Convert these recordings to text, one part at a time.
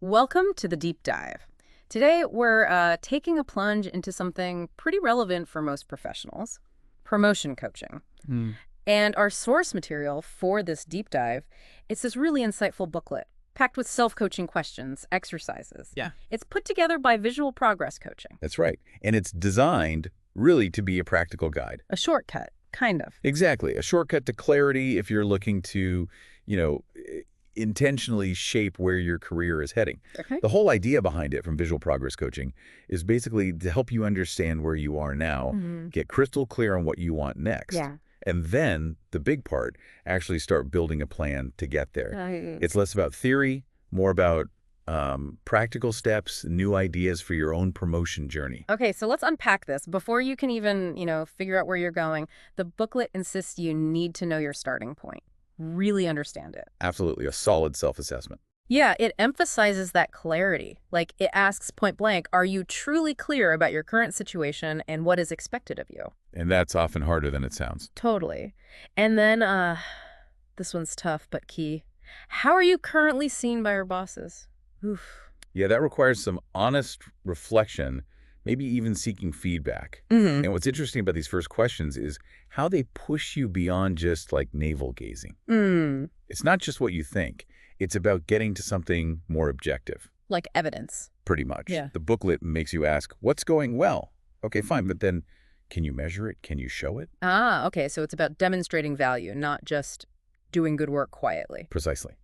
Welcome to the deep dive. Today, we're taking a plunge into something pretty relevant for most professionals, promotion coaching. Hmm. And our source material for this deep dive, it's this really insightful booklet packed with self-coaching questions, exercises. Yeah. It's put together by Visual Progress Coaching, That's right. And it's designed really to be a practical guide. a shortcut, kind of. Exactly. A shortcut to clarity if you're looking to, you know, intentionally shape where your career is heading. Okay. The whole idea behind it from Visual Progress Coaching is basically to help you understand where you are now, get crystal clear on what you want next. Yeah. And then the big part, actually start building a plan to get there. It's less about theory, more about practical steps, new ideas for your own promotion journey. Okay, so let's unpack this. Before you can even, figure out where you're going, the booklet insists you need to know your starting point. Really understand it. Absolutely, a solid self-assessment. Yeah, it emphasizes that clarity. Like, it asks point blank, are you truly clear about your current situation and what is expected of you? And that's often harder than it sounds. Totally. And then, this one's tough but key. How are you currently seen by your bosses? Oof. Yeah, that requires some honest reflection, maybe even seeking feedback. Mm-hmm. And what's interesting about these first questions is how they push you beyond just like navel gazing. Mm. It's not just what you think. It's about getting to something more objective, Like evidence. pretty much. Yeah. The booklet makes you ask, what's going well? Okay, fine, but then can you measure it? Can you show it? Ah, okay, so it's about demonstrating value, not just doing good work quietly. Precisely.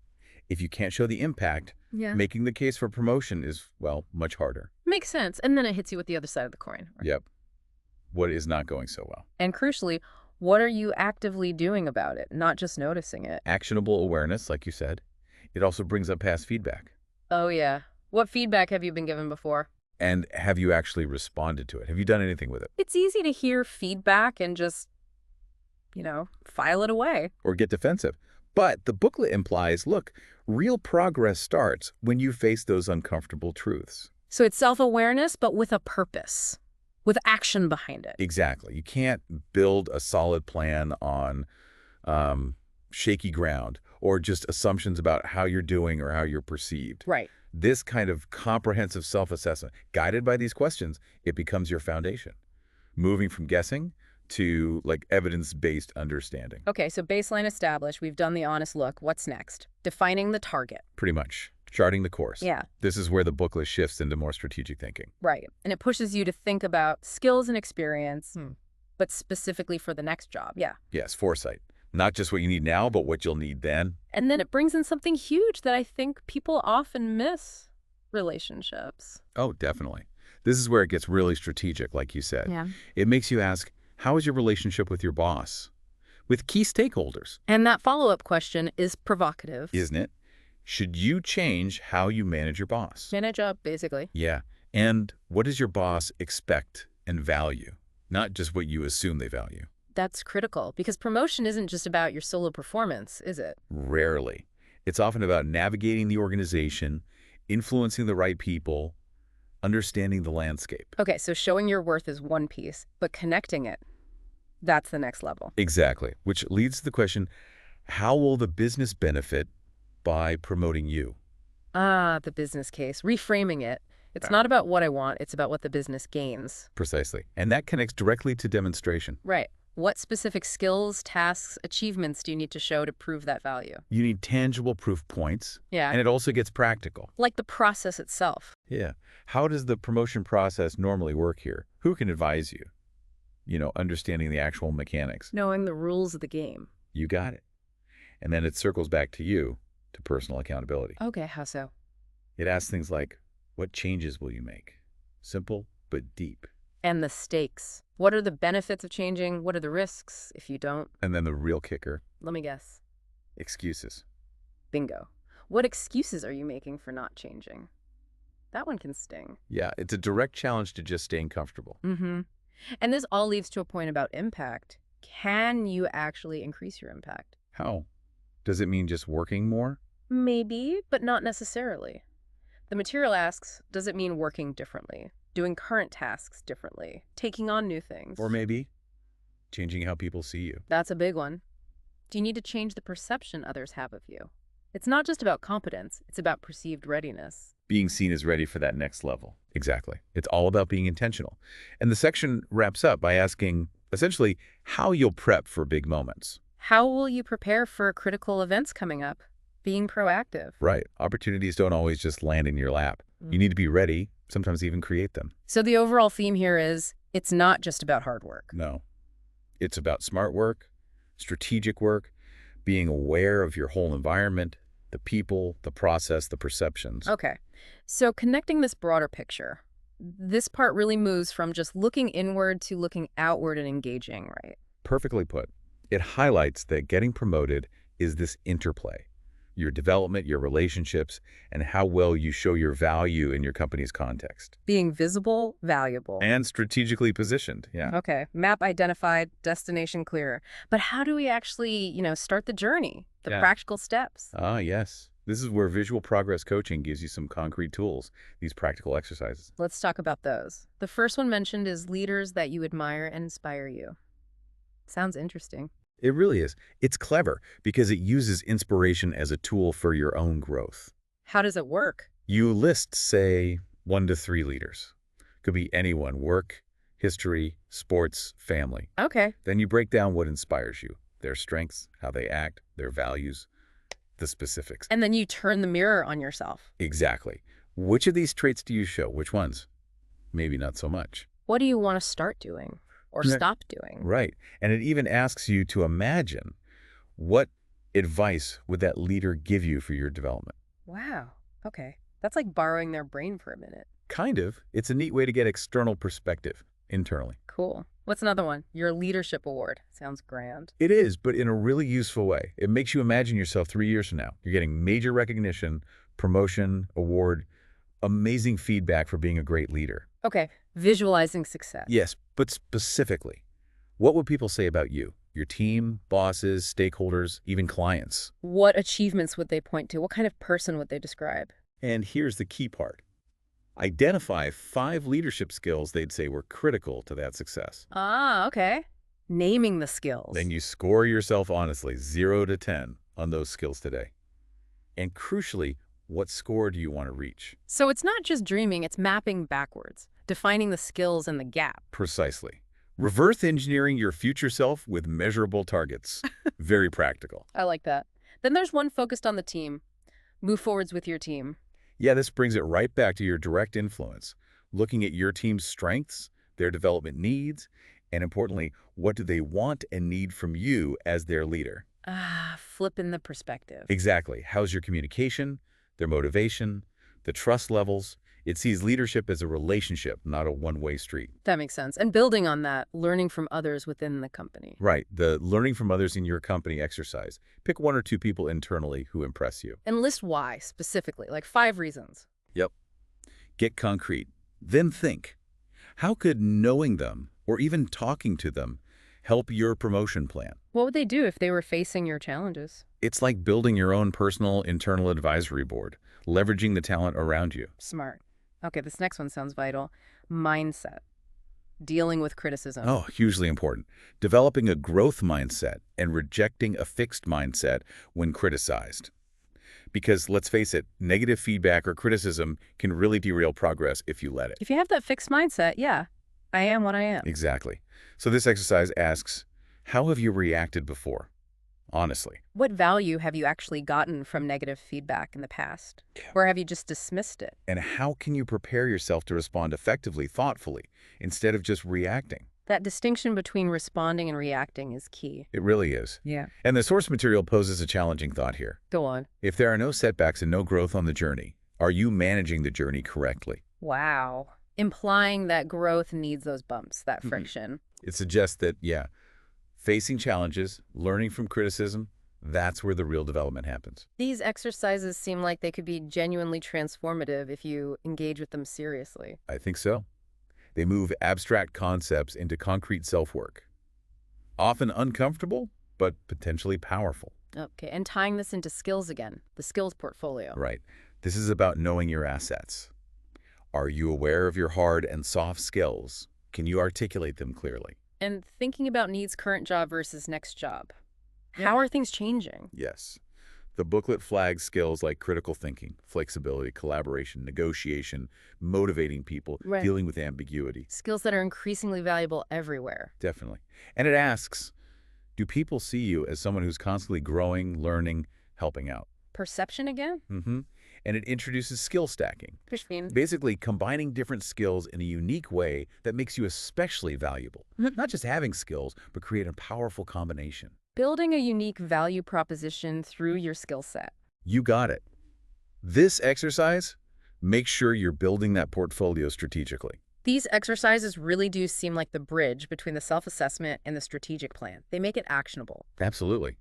If you can't show the impact, Yeah. making the case for promotion is, well, much harder. Makes sense. And then it hits you with the other side of the coin. Yep. What is not going so well? And crucially, what are you actively doing about it, not just noticing it? Actionable awareness, like you said. It also brings up past feedback. Oh, yeah. What feedback have you been given before? And have you actually responded to it? Have you done anything with it? It's easy to hear feedback and just, file it away. Or get defensive? But the booklet implies, look, real progress starts when you face those uncomfortable truths. So it's self-awareness, but with a purpose, with action behind it. Exactly. You can't build a solid plan on shaky ground or just assumptions about how you're doing or how you're perceived. Right. This kind of comprehensive self-assessment, guided by these questions, it becomes your foundation. Moving from guessing to like evidence-based understanding. Okay, so baseline established. We've done the honest look. What's next? Defining the target. Pretty much. Charting the course. Yeah. This is where the booklet shifts into more strategic thinking. Right. And it pushes you to think about skills and experience, but specifically for the next job. Yeah. Yes, foresight. Not just what you need now, but what you'll need then. And then it brings in something huge that I think people often miss: relationships. Oh, definitely. This is where it gets really strategic, like you said. Yeah. It makes you ask, how is your relationship with your boss? With key stakeholders, And that follow-up question is provocative. isn't it? Should you change how you manage your boss? Manage up, basically. Yeah. And what does your boss expect and value? Not just what you assume they value. That's critical, because promotion isn't just about your solo performance, is it? Rarely. It's often about navigating the organization, influencing the right people, understanding the landscape. Okay, so showing your worth is one piece, but connecting it, that's the next level. Exactly. Which leads to the question, how will the business benefit by promoting you? Ah, the business case. Reframing it. It's not about what I want, it's about what the business gains. Precisely. And that connects directly to demonstration. Right. What specific skills, tasks, achievements do you need to show to prove that value? You need tangible proof points, Yeah. and it also gets practical. Like the process itself. Yeah. How does the promotion process normally work here? Who can advise you? Understanding the actual mechanics. Knowing the rules of the game. You got it. And then it circles back to you, to personal accountability. Okay, how so? It asks things like, what changes will you make? Simple, but deep. And the stakes. What are the benefits of changing? What are the risks if you don't? And then the real kicker, Let me guess. excuses. Bingo. What excuses are you making for not changing? That one can sting. Yeah, it's a direct challenge to just staying comfortable. Mm-hmm. And this all leads to a point about impact. Can you actually increase your impact? How? Does it mean just working more? Maybe, but not necessarily. The material asks, does it mean working differently? Doing current tasks differently? Taking on new things? Or maybe changing how people see you. That's a big one. Do you need to change the perception others have of you? It's not just about competence, it's about perceived readiness. being seen as ready for that next level. Exactly. It's all about being intentional. And the section wraps up by asking, essentially, how you'll prep for big moments. How will you prepare for critical events coming up? Being proactive. Right. Opportunities don't always just land in your lap. You need to be ready, sometimes even create them. So the overall theme here is, it's not just about hard work. No. It's about smart work, strategic work, being aware of your whole environment, the people, the process, the perceptions. Okay. So connecting this broader picture, this part really moves from just looking inward to looking outward and engaging, right? Perfectly put. It highlights that getting promoted is this interplay. Your development, your relationships, and how well you show your value in your company's context. Being visible, valuable. And strategically positioned, yeah. Okay. Map identified, destination clear. But how do we actually, start the journey, the practical steps? Ah, yes. This is where visual progress coaching gives you some concrete tools, these practical exercises. Let's talk about those. The first one mentioned is leaders that you admire and inspire you. Sounds interesting. It really is. It's clever because it uses inspiration as a tool for your own growth. How does it work? You list, say, 1 to 3 leaders. Could be anyone, work, history, sports, family. Okay. Then you break down what inspires you, their strengths, how they act, their values, the specifics. And then you turn the mirror on yourself. Exactly. Which of these traits do you show? Which ones? Maybe not so much. What do you want to start doing? Or stop doing? Right. And it even asks you to imagine what advice would that leader give you for your development. Wow. Okay. That's like borrowing their brain for a minute. Kind of. It's a neat way to get external perspective internally. Cool. What's another one? Your leadership award. Sounds grand. It is, but in a really useful way. It makes you imagine yourself 3 years from now. You're getting major recognition, promotion, award, amazing feedback for being a great leader. Okay. Visualizing success. Yes, but specifically, what would people say about you? Your team, bosses, stakeholders, even clients? What achievements would they point to? What kind of person would they describe? And here's the key part. Identify 5 leadership skills they'd say were critical to that success. Ah, okay. Naming the skills. Then you score yourself honestly, 0 to 10, on those skills today. And crucially, what score do you want to reach? So it's not just dreaming, it's mapping backwards, defining the skills and the gap. Precisely. Reverse engineering your future self with measurable targets. Very practical. I like that. Then there's one focused on the team. Move forwards with your team. Yeah, this brings it right back to your direct influence, looking at your team's strengths, their development needs, and importantly, what do they want and need from you as their leader? Ah, flipping the perspective. Exactly. How's your communication, their motivation, the trust levels? It sees leadership as a relationship, not a one-way street. That makes sense. And building on that, learning from others within the company. Right. The learning from others in your company exercise. Pick 1 or 2 people internally who impress you. And list why, specifically, like 5 reasons. Yep. Get concrete. Then think, how could knowing them or even talking to them help your promotion plan? What would they do if they were facing your challenges? It's like building your own personal internal advisory board, leveraging the talent around you. Smart. Okay, this next one sounds vital. Mindset. Dealing with criticism. Oh, hugely important. Developing a growth mindset and rejecting a fixed mindset when criticized. Because let's face it, negative feedback or criticism can really derail progress if you let it. If you have that fixed mindset, yeah, I am what I am. Exactly. So this exercise asks, how have you reacted before? Honestly. What value have you actually gotten from negative feedback in the past? Yeah. Or have you just dismissed it? And how can you prepare yourself to respond effectively, thoughtfully, instead of just reacting? That distinction between responding and reacting is key. It really is. Yeah. And the source material poses a challenging thought here. Go on. If there are no setbacks and no growth on the journey, are you managing the journey correctly? Wow. Implying that growth needs those bumps, that friction. It suggests that, yeah, facing challenges, learning from criticism, that's where the real development happens. These exercises seem like they could be genuinely transformative if you engage with them seriously. I think so. They move abstract concepts into concrete self-work. Often uncomfortable, but potentially powerful. Okay, and tying this into skills again, the skills portfolio. Right. This is about knowing your assets. Are you aware of your hard and soft skills? Can you articulate them clearly? And thinking about needs current job versus next job. How are things changing? Yes. The booklet flags skills like critical thinking, flexibility, collaboration, negotiation, motivating people, Right. dealing with ambiguity. Skills that are increasingly valuable everywhere. Definitely. And it asks, do people see you as someone who's constantly growing, learning, helping out? Perception again? Mm-hmm. And it introduces skill stacking, Fishbean. basically combining different skills in a unique way that makes you especially valuable. Not just having skills, but create a powerful combination. Building a unique value proposition through your skill set. You got it. This exercise, make sure you're building that portfolio strategically. These exercises really do seem like the bridge between the self-assessment and the strategic plan. They make it actionable. Absolutely.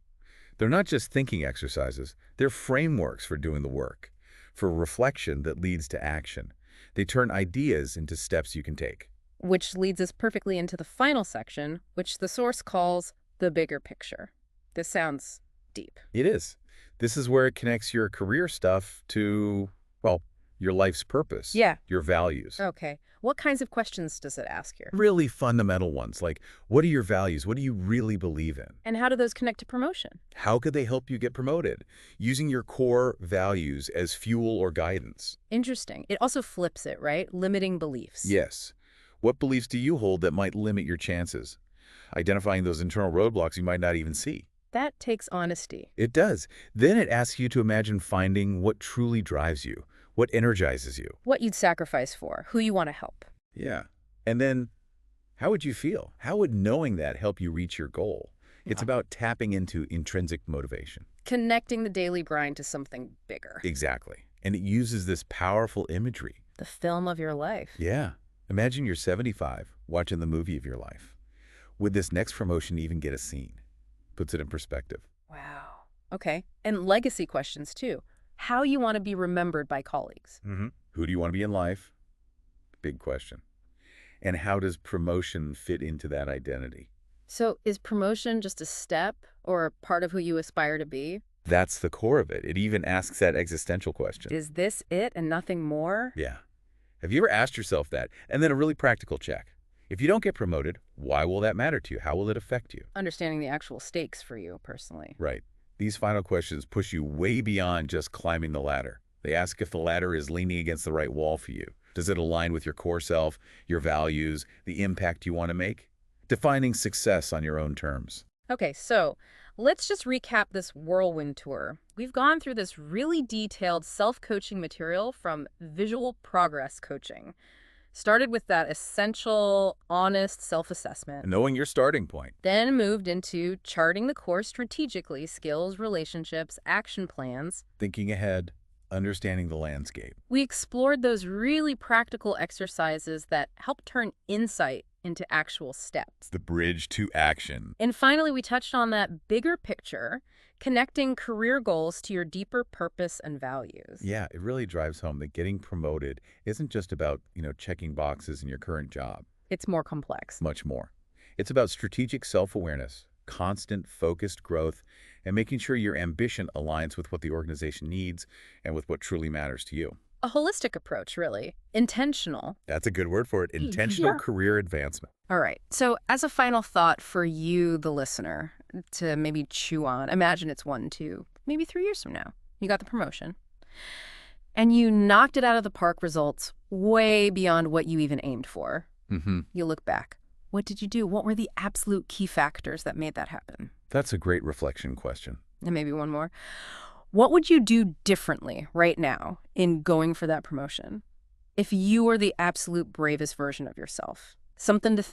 They're not just thinking exercises, they're frameworks for doing the work, for reflection that leads to action. They turn ideas into steps you can take. Which leads us perfectly into the final section, which the source calls the bigger picture. This sounds deep. It is. This is where it connects your career stuff to, well, your life's purpose. Yeah. Your values. Okay. What kinds of questions does it ask here? Really fundamental ones, like what are your values? What do you really believe in? And how do those connect to promotion? How could they help you get promoted? Using your core values as fuel or guidance. Interesting. It also flips it, right? Limiting beliefs. Yes. What beliefs do you hold that might limit your chances? Identifying those internal roadblocks you might not even see. That takes honesty. It does. Then it asks you to imagine finding what truly drives you, what energizes you. What you'd sacrifice for, who you want to help. Yeah. And then, how would you feel? How would knowing that help you reach your goal? It's about tapping into intrinsic motivation. Connecting the daily grind to something bigger. Exactly. And it uses this powerful imagery. The film of your life. Yeah. Imagine you're 75, watching the movie of your life. Would this next promotion even get a scene? Puts it in perspective. Wow. Okay. And legacy questions, too. How you want to be remembered by colleagues. Who do you want to be in life? Big question. And how does promotion fit into that identity? So is promotion just a step or part of who you aspire to be? That's the core of it. It even asks that existential question. Is this it and nothing more? Yeah. Have you ever asked yourself that? And then a really practical check. If you don't get promoted, why will that matter to you? How will it affect you? Understanding the actual stakes for you personally. Right. These final questions push you way beyond just climbing the ladder. They ask if the ladder is leaning against the right wall for you. Does it align with your core self, your values, the impact you want to make? Defining success on your own terms. Okay, so let's just recap this whirlwind tour. We've gone through this really detailed self-coaching material from visual progress coaching. Started with that essential, honest self-assessment. Knowing your starting point. Then moved into charting the course strategically, skills, relationships, action plans. Thinking ahead, understanding the landscape. We explored those really practical exercises that help turn insight into actual steps. The bridge to action. And finally, we touched on that bigger picture, connecting career goals to your deeper purpose and values. Yeah, it really drives home that getting promoted isn't just about, checking boxes in your current job. It's more complex. Much more. It's about strategic self-awareness, constant focused growth, and making sure your ambition aligns with what the organization needs and with what truly matters to you. A holistic approach, really. Intentional. That's a good word for it. Intentional career advancement. All right. So as a final thought for you, the listener, to maybe chew on, imagine it's 1, 2, maybe 3 years from now. You got the promotion. And you knocked it out of the park, results way beyond what you even aimed for. You look back. What did you do? What were the absolute key factors that made that happen? That's a great reflection question. And maybe one more. What would you do differently right now in going for that promotion if you were the absolute bravest version of yourself? Something to